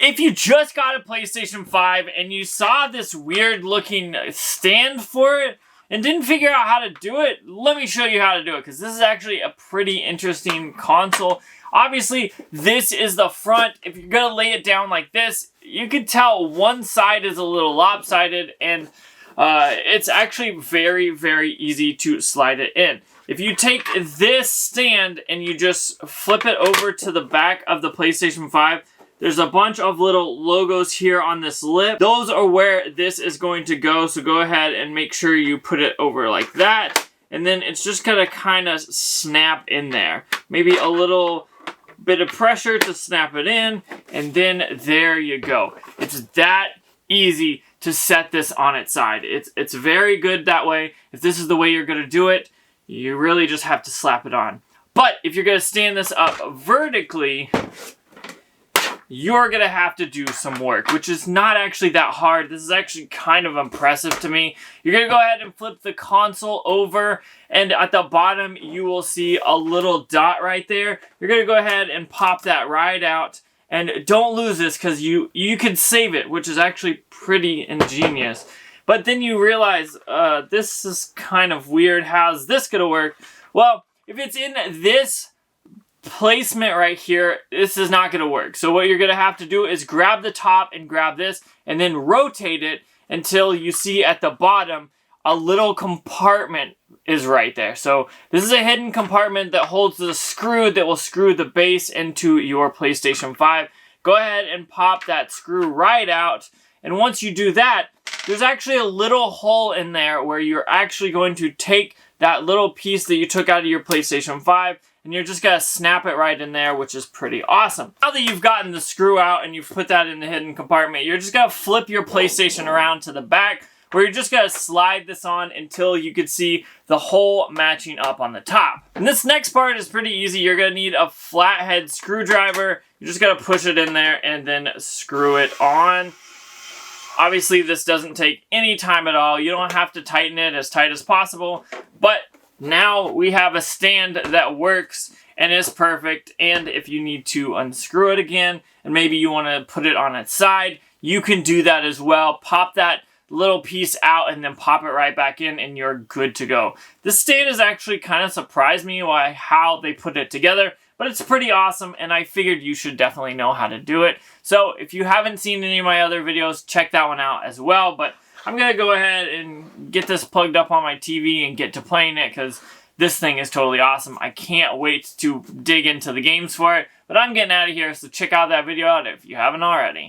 if you just got a PlayStation 5 and you saw this weird looking stand for it and didn't figure out how to do it, let me show you how to do it, because this is actually a pretty interesting console. Obviously, this is the front. If you're gonna lay it down like this, you can tell one side is a little lopsided, and it's actually very, very easy to slide it in. If you take this stand and you just flip it over to the back of the PlayStation 5, there's a bunch of little logos here on this lip. Those are where this is going to go, so go ahead and make sure you put it over like that. And then it's just gonna kind of snap in there. Maybe a little bit of pressure to snap it in, and then there you go. It's that easy to set this on its side. It's very good that way. If this is the way you're gonna do it, you really just have to slap it on. But if you're gonna stand this up vertically, you're gonna have to do some work, which is not actually that hard. This is actually kind of impressive to me. You're gonna go ahead and flip the console over, and at the bottom you will see a little dot right there. You're gonna go ahead and pop that right out, and don't lose this, because you can save it, which is actually pretty ingenious. But then you realize, this is kind of weird. How's this gonna work? Well, if it's in this placement right here, this is not going to work. So what you're going to have to do is grab the top and grab this and then rotate it until you see at the bottom a little compartment is right there. So this is a hidden compartment that holds the screw that will screw the base into your PlayStation 5. Go ahead and pop that screw right out, and once you do that, there's actually a little hole in there where you're actually going to take that little piece that you took out of your PlayStation 5, and you're just gonna snap it right in there, which is pretty awesome. Now that you've gotten the screw out and you've put that in the hidden compartment, you're just gonna flip your PlayStation around to the back, where you're just gonna slide this on until you can see the hole matching up on the top. And this next part is pretty easy. You're gonna need a flathead screwdriver. You're just gonna push it in there and then screw it on. Obviously, this doesn't take any time at all. You don't have to tighten it as tight as possible, but now we have a stand that works and is perfect. And if you need to unscrew it again, and maybe you want to put it on its side, you can do that as well. Pop that little piece out and then pop it right back in, and you're good to go. This stand has actually kind of surprised me how they put it together, but it's pretty awesome, and I figured you should definitely know how to do it. So if you haven't seen any of my other videos, check that one out as well. But I'm going to go ahead and get this plugged up on my TV and get to playing it, because this thing is totally awesome. I can't wait to dig into the games for it. But I'm getting out of here, so check out that video out if you haven't already.